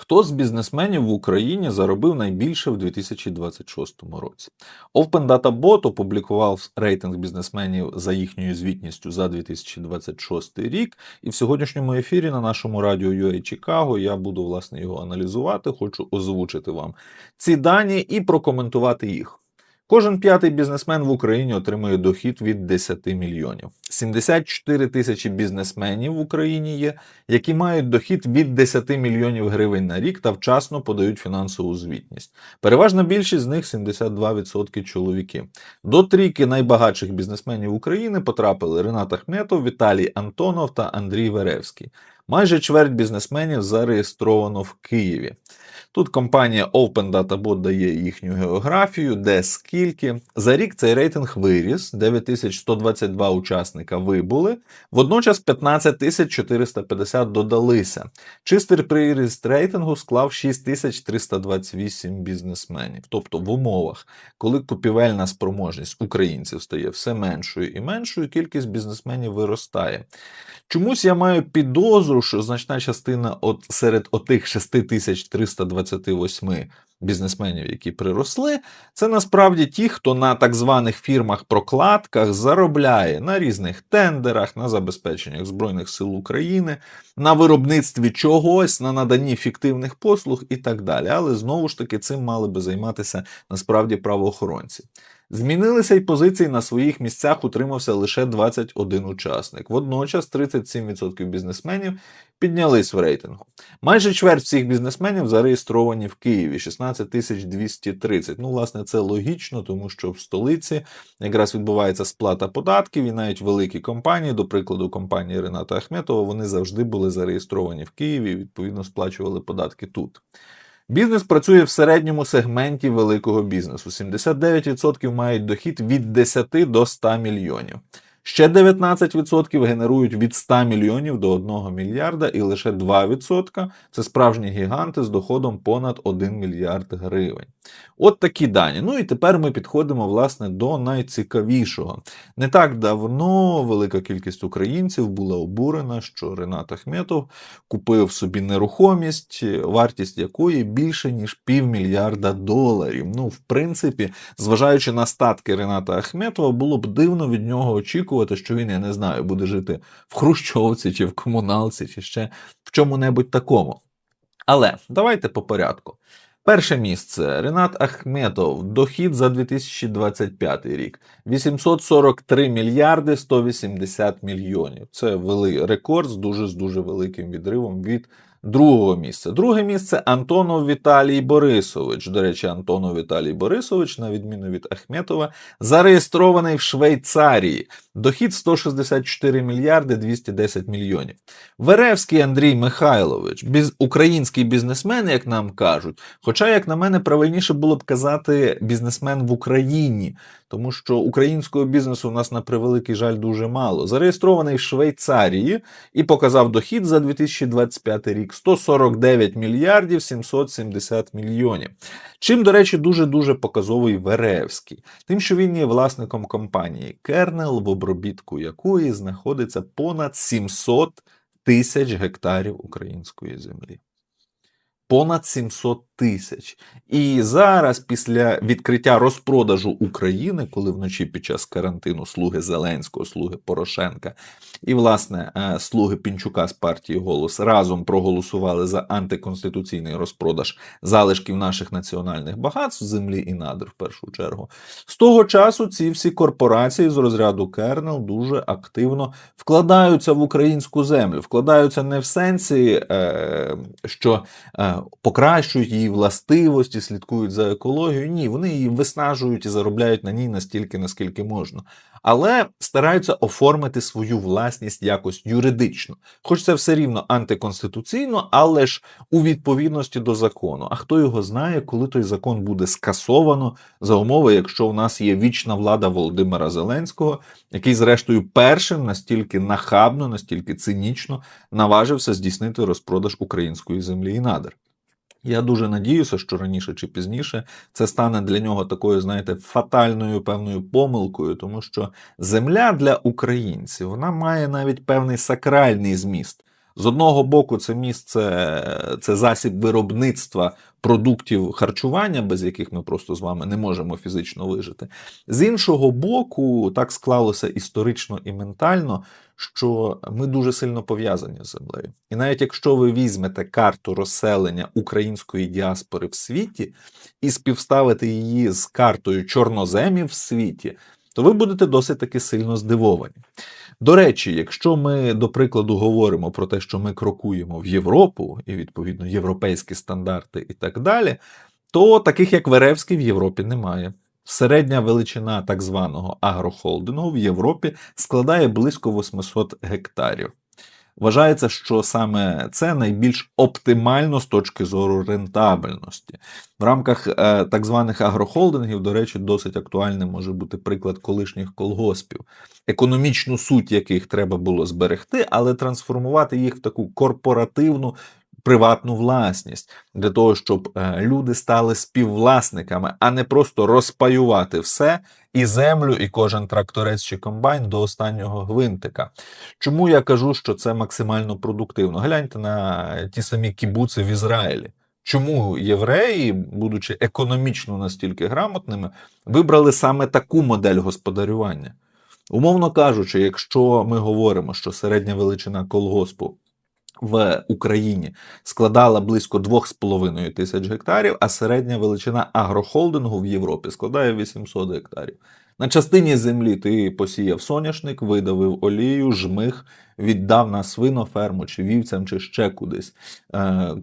Хто з бізнесменів в Україні заробив найбільше в 2026 році? Open Data Bot опублікував рейтинг бізнесменів за їхньою звітністю за 2026 рік. І в сьогоднішньому ефірі на нашому радіо UA Чикаго я буду, власне, його аналізувати. Хочу озвучити вам ці дані і прокоментувати їх. Кожен п'ятий бізнесмен в Україні отримує дохід від 10 мільйонів. 74 тисячі бізнесменів в Україні є, які мають дохід від 10 мільйонів гривень на рік та вчасно подають фінансову звітність. Переважна більшість з них 72% чоловіки. До трійки найбагатших бізнесменів України потрапили Ринат Ахметов, Віталій Антонов та Андрій Веревський. Майже чверть бізнесменів зареєстровано в Києві. Тут компанія Open Data Bot дає їхню географію, де скільки. За рік цей рейтинг виріс, 9122 учасника вибули, водночас 15450 додалися. Чистий приріст рейтингу склав 6328 бізнесменів. Тобто в умовах, коли купівельна спроможність українців стає все меншою і меншою, кількість бізнесменів виростає. Чомусь я маю підозру, що значна частина серед отих 6328 бізнесменів, які приросли, це насправді ті, хто на так званих фірмах-прокладках заробляє на різних тендерах, на забезпеченнях Збройних сил України, на виробництві чогось, на наданні фіктивних послуг і так далі. Але знову ж таки цим мали би займатися насправді правоохоронці. Змінилися й позиції, на своїх місцях утримався лише 21 учасник. Водночас 37% бізнесменів піднялись в рейтингу. Майже чверть всіх бізнесменів зареєстровані в Києві, 16230. Власне, це логічно, тому що в столиці якраз відбувається сплата податків, і навіть великі компанії, до прикладу, компанії Рината Ахметова, вони завжди були зареєстровані в Києві і, відповідно, сплачували податки тут. Бізнес працює в середньому сегменті великого бізнесу. 79% мають дохід від 10 до 100 мільйонів. Ще 19% генерують від 100 мільйонів до 1 мільярда, і лише 2% – це справжні гіганти з доходом понад 1 мільярд гривень. От такі дані. І тепер ми підходимо, власне, до найцікавішого. Не так давно велика кількість українців була обурена, що Ринат Ахметов купив собі нерухомість, вартість якої більше, ніж $500 мільярда. В принципі, зважаючи на статки Рината Ахметова, було б дивно від нього очікувати, що він, я не знаю, буде жити в хрущовці, чи в комуналці, чи ще в чому-небудь такому. Але давайте по порядку. Перше місце. Ринат Ахметов. Дохід за 2025 рік. 843 мільярди 180 мільйонів. Це рекорд з дуже великим відривом від другого місця. Друге місце – Антонов Віталій Борисович. До речі, Антонов Віталій Борисович, на відміну від Ахметова, зареєстрований в Швейцарії. Дохід 164 мільярди 210 мільйонів. Веревський Андрій Михайлович. Український бізнесмен, як нам кажуть. Хоча, як на мене, правильніше було б казати бізнесмен в Україні. Тому що українського бізнесу у нас, на превеликий жаль, дуже мало. Зареєстрований в Швейцарії і показав дохід за 2025 рік 149 мільярдів 770 мільйонів. Чим, до речі, дуже показовий Веревський. Тим, що він є власником компанії Kernel, в обробітку якої знаходиться понад 700 тисяч гектарів української землі. Понад 700 тисяч. І зараз, після відкриття розпродажу України, коли вночі під час карантину слуги Зеленського, слуги Порошенка і, власне, слуги Пінчука з партії «Голос» разом проголосували за антиконституційний розпродаж залишків наших національних багатств, землі і надр, в першу чергу, з того часу ці всі корпорації з розряду Kernel дуже активно вкладаються в українську землю. Вкладаються не в сенсі, що покращують її властивості, слідкують за екологією. Ні, вони її виснажують і заробляють на ній настільки, наскільки можна. Але стараються оформити свою власність якось юридично. Хоч це все рівно антиконституційно, але ж у відповідності до закону. А хто його знає, коли той закон буде скасовано за умови, якщо у нас є вічна влада Володимира Зеленського, який, зрештою, першим настільки нахабно, настільки цинічно наважився здійснити розпродаж української землі і надр. Я дуже надіюся, що раніше чи пізніше це стане для нього такою, знаєте, фатальною певною помилкою, тому що земля для українців, вона має навіть певний сакральний зміст. З одного боку, це місце, це засіб виробництва продуктів харчування, без яких ми просто з вами не можемо фізично вижити. З іншого боку, так склалося історично і ментально, що ми дуже сильно пов'язані з землею. І навіть якщо ви візьмете карту розселення української діаспори в світі і співставите її з картою чорноземів в світі, то ви будете досить таки сильно здивовані. До речі, якщо ми, до прикладу, говоримо про те, що ми крокуємо в Європу, і, відповідно, європейські стандарти і так далі, то таких, як Веревський, в Європі немає. Середня величина так званого агрохолдингу в Європі складає близько 800 гектарів. Вважається, що саме це найбільш оптимально з точки зору рентабельності. В рамках так званих агрохолдингів, до речі, досить актуальним може бути приклад колишніх колгоспів, економічну суть яких треба було зберегти, але трансформувати їх в таку корпоративну приватну власність, для того, щоб люди стали співвласниками, а не просто розпаювати все, і землю, і кожен тракторець чи комбайн до останнього гвинтика. Чому я кажу, що це максимально продуктивно? Гляньте на ті самі кібуци в Ізраїлі. Чому євреї, будучи економічно настільки грамотними, вибрали саме таку модель господарювання? Умовно кажучи, якщо ми говоримо, що середня величина колгоспу в Україні складала близько 2,5 тисяч гектарів, а середня величина агрохолдингу в Європі складає 800 гектарів. На частині землі ти посіяв соняшник, видавив олію, жмих, віддав на свиноферму, чи вівцям, чи ще кудись.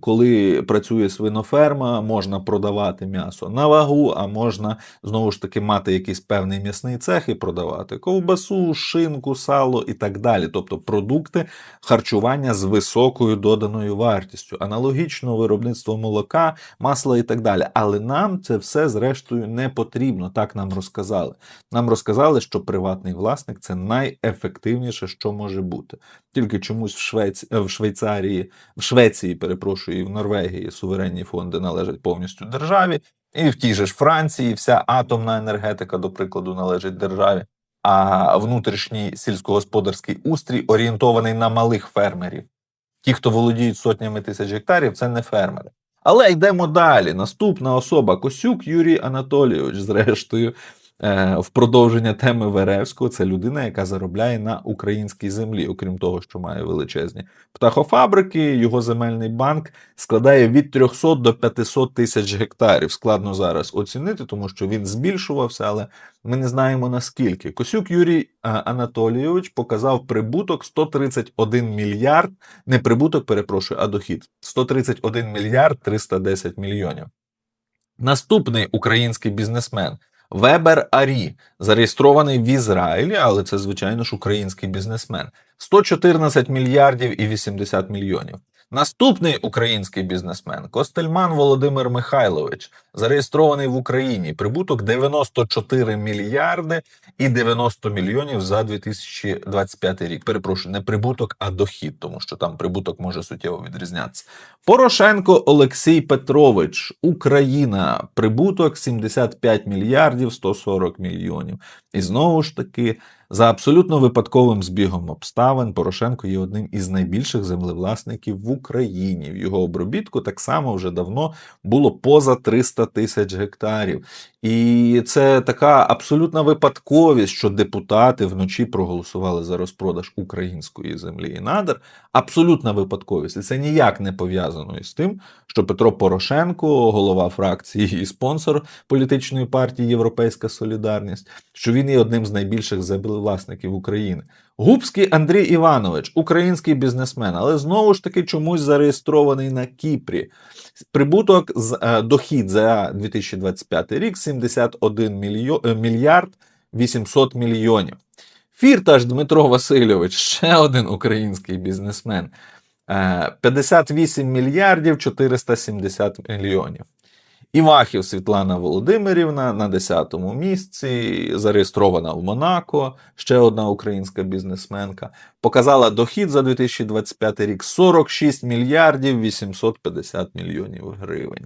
Коли працює свиноферма, можна продавати м'ясо на вагу, а можна, знову ж таки, мати якийсь певний м'ясний цех і продавати ковбасу, шинку, сало і так далі. Тобто продукти харчування з високою доданою вартістю. Аналогічно виробництво молока, масла і так далі. Але нам це все, зрештою, не потрібно, так нам розказали. Нам розказали, що приватний власник – це найефективніше, що може бути. Тільки чомусь в Швеції, перепрошую, і в Норвегії суверенні фонди належать повністю державі, і в тій же ж Франції вся атомна енергетика, до прикладу, належить державі, а внутрішній сільськогосподарський устрій орієнтований на малих фермерів. Ті, хто володіють сотнями тисяч гектарів, це не фермери. Але йдемо далі. Наступна особа – Косюк Юрій Анатолійович, зрештою, в продовження теми Веревського, це людина, яка заробляє на українській землі. Окрім того, що має величезні птахофабрики, його земельний банк складає від 300 до 500 тисяч гектарів. Складно зараз оцінити, тому що він збільшувався, але ми не знаємо наскільки. Косюк Юрій Анатолійович показав прибуток 131 мільярд, не прибуток, перепрошую, а дохід. 131 мільярд 310 мільйонів. Наступний український бізнесмен Вебер Арі, зареєстрований в Ізраїлі, але це, звичайно ж, український бізнесмен. 114 мільярдів і 80 мільйонів. Наступний український бізнесмен Костельман Володимир Михайлович, зареєстрований в Україні. Прибуток 94 мільярди і 90 мільйонів за 2025 рік. Перепрошую, не прибуток, а дохід, тому що там прибуток може суттєво відрізнятися. Порошенко Олексій Петрович, Україна, прибуток 75 мільярдів 140 мільйонів. І знову ж таки, за абсолютно випадковим збігом обставин, Порошенко є одним із найбільших землевласників в Україні. В його обробітку так само вже давно було поза 300 тисяч гектарів. І це така абсолютна випадковість, що депутати вночі проголосували за розпродаж української землі і надр. Абсолютна випадковість. І це ніяк не пов'язано із тим, що Петро Порошенко, голова фракції і спонсор політичної партії «Європейська Солідарність», що він є одним з найбільших землевласників України. Губський Андрій Іванович, український бізнесмен, але знову ж таки чомусь зареєстрований на Кіпрі. Прибуток, дохід за 2025 рік 71 мільярд 800 мільйонів. Фірташ Дмитро Васильович, ще один український бізнесмен, 58 мільярдів 470 мільйонів. Івахів Світлана Володимирівна на 10-му місці, зареєстрована в Монако, ще одна українська бізнесменка, показала дохід за 2025 рік 46 мільярдів 850 мільйонів гривень.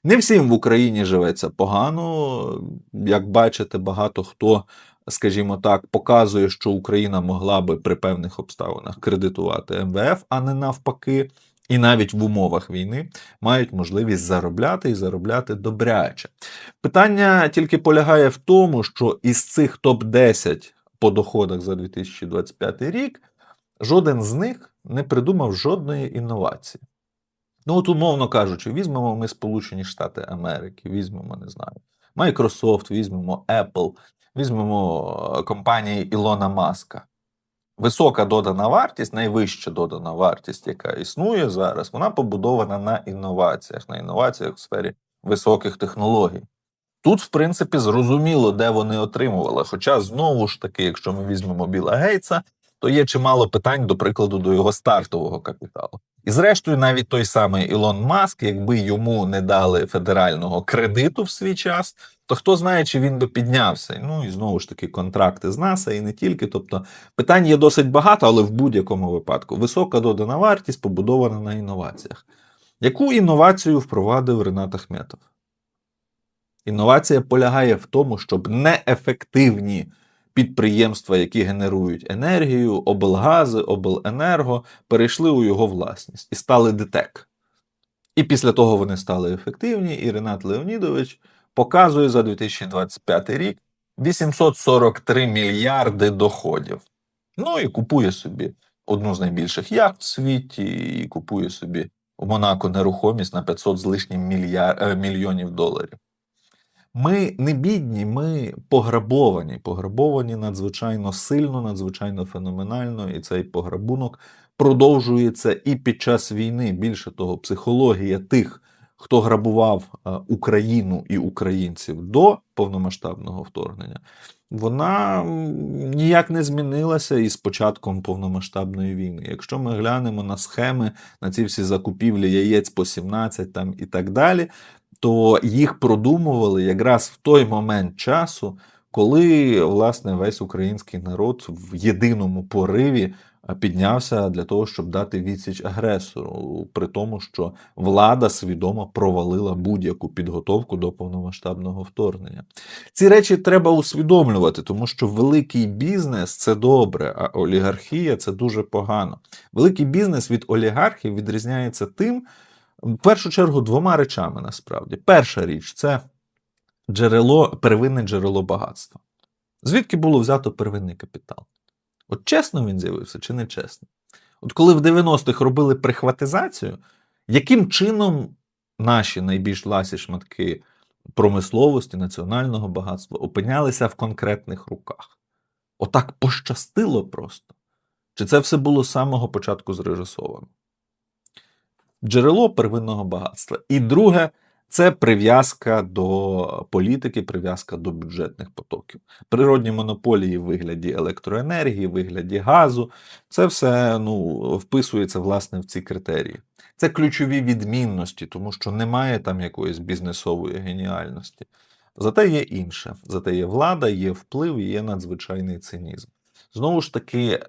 Не всім в Україні живеться погано, як бачите, багато хто скажімо так, показує, що Україна могла би при певних обставинах кредитувати МВФ, а не навпаки. І навіть в умовах війни мають можливість заробляти і заробляти добряче. Питання тільки полягає в тому, що із цих топ-10 по доходах за 2025 рік жоден з них не придумав жодної інновації. Ну, от, умовно кажучи, візьмемо ми Сполучені Штати Америки, візьмемо, не знаю, Microsoft, візьмемо Apple, візьмемо компанії Ілона Маска. Висока додана вартість, найвища додана вартість, яка існує зараз, вона побудована на інноваціях в сфері високих технологій. Тут, в принципі, зрозуміло, де вони отримували. Хоча, знову ж таки, якщо ми візьмемо Білла Гейтса, то є чимало питань, до прикладу, до його стартового капіталу. І зрештою, навіть той самий Ілон Маск, якби йому не дали федерального кредиту в свій час, то хто знає, чи він би піднявся. Ну і знову ж таки контракти з НАСА і не тільки. Тобто питань є досить багато, але в будь-якому випадку висока додана вартість побудована на інноваціях. Яку інновацію впровадив Ренат Ахметов? Інновація полягає в тому, щоб неефективні підприємства, які генерують енергію, облгази, обленерго, перейшли у його власність і стали ДТЕК. І після того вони стали ефективні, і Ренат Леонідович показує за 2025 рік 843 мільярди доходів. Ну і купує собі одну з найбільших яхт в світі, і купує собі в Монако нерухомість на 500 з лишнім мільйонів доларів. Ми не бідні, ми пограбовані. Пограбовані надзвичайно сильно, надзвичайно феноменально, і цей пограбунок продовжується і під час війни. Більше того, психологія тих, хто грабував Україну і українців до повномасштабного вторгнення, вона ніяк не змінилася із початком повномасштабної війни. Якщо ми глянемо на схеми, на ці всі закупівлі яєць по 17 там і так далі, то їх продумували якраз в той момент часу, коли, власне, весь український народ в єдиному пориві піднявся для того, щоб дати відсіч агресору, при тому, що влада свідомо провалила будь-яку підготовку до повномасштабного вторгнення. Ці речі треба усвідомлювати, тому що великий бізнес – це добре, а олігархія – це дуже погано. Великий бізнес від олігархів відрізняється тим, в першу чергу, двома речами, насправді. Перша річ – це первинне джерело багатства. Звідки було взято первинний капітал? От чесно він з'явився чи не чесно? От коли в 90-х робили прихватизацію, яким чином наші найбільш ласі шматки промисловості, національного багатства опинялися в конкретних руках? Отак пощастило просто? Чи це все було з самого початку зрежисовано? Джерело первинного багатства. І друге – це прив'язка до політики, прив'язка до бюджетних потоків. Природні монополії в вигляді електроенергії, в вигляді газу – це все вписується, власне, в ці критерії. Це ключові відмінності, тому що немає там якоїсь бізнесової геніальності. Зате є інше. Зате є влада, є вплив і є надзвичайний цинізм. Знову ж таки,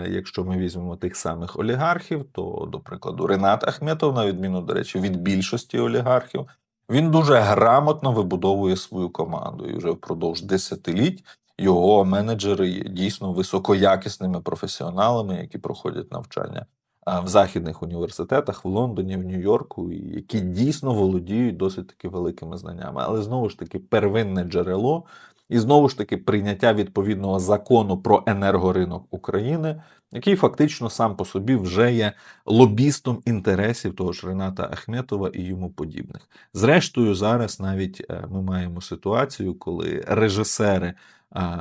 якщо ми візьмемо тих самих олігархів, то, до прикладу, Ренат Ахметов, на відміну, до речі, від більшості олігархів, він дуже грамотно вибудовує свою команду. І вже впродовж десятиліть його менеджери є дійсно високоякісними професіоналами, які проходять навчання в західних університетах, в Лондоні, в Нью-Йорку, і які дійсно володіють досить таки великими знаннями. Але, знову ж таки, первинне джерело і, знову ж таки, прийняття відповідного закону про енергоринок України, який фактично сам по собі вже є лобістом інтересів того ж Рената Ахметова і йому подібних. Зрештою, зараз навіть ми маємо ситуацію, коли режисери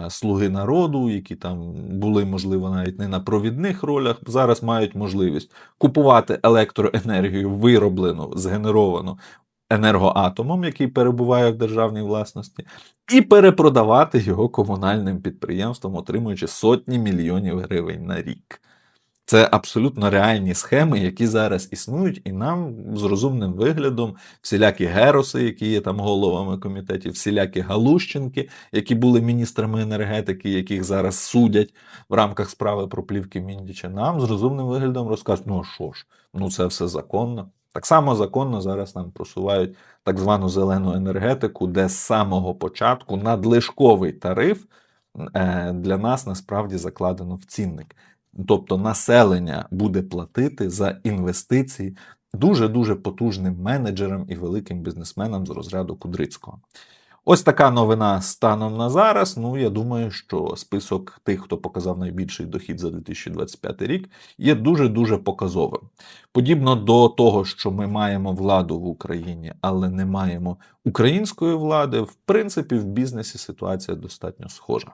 «Слуги народу», які там були, можливо, навіть не на провідних ролях, зараз мають можливість купувати електроенергію, вироблену, згенеровану енергоатомом, який перебуває в державній власності, і перепродавати його комунальним підприємствам, отримуючи сотні мільйонів гривень на рік. Це абсолютно реальні схеми, які зараз існують, і нам з розумним виглядом всілякі Героси, які є там головами комітетів, всілякі Галущенки, які були міністрами енергетики, яких зараз судять в рамках справи про плівки Міндіча, нам з розумним виглядом розкажуть, ну а що ж, це все законно. Так само законно зараз нам просувають так звану зелену енергетику, де з самого початку надлишковий тариф для нас насправді закладено в цінник. Тобто населення буде платити за інвестиції дуже-дуже потужним менеджерам і великим бізнесменам з розряду Кудрицького. Ось така новина станом на зараз. Ну, я думаю, що список тих, хто показав найбільший дохід за 2025 рік, є дуже-дуже показовим. Подібно до того, що ми маємо владу в Україні, але не маємо української влади, в принципі, в бізнесі ситуація достатньо схожа.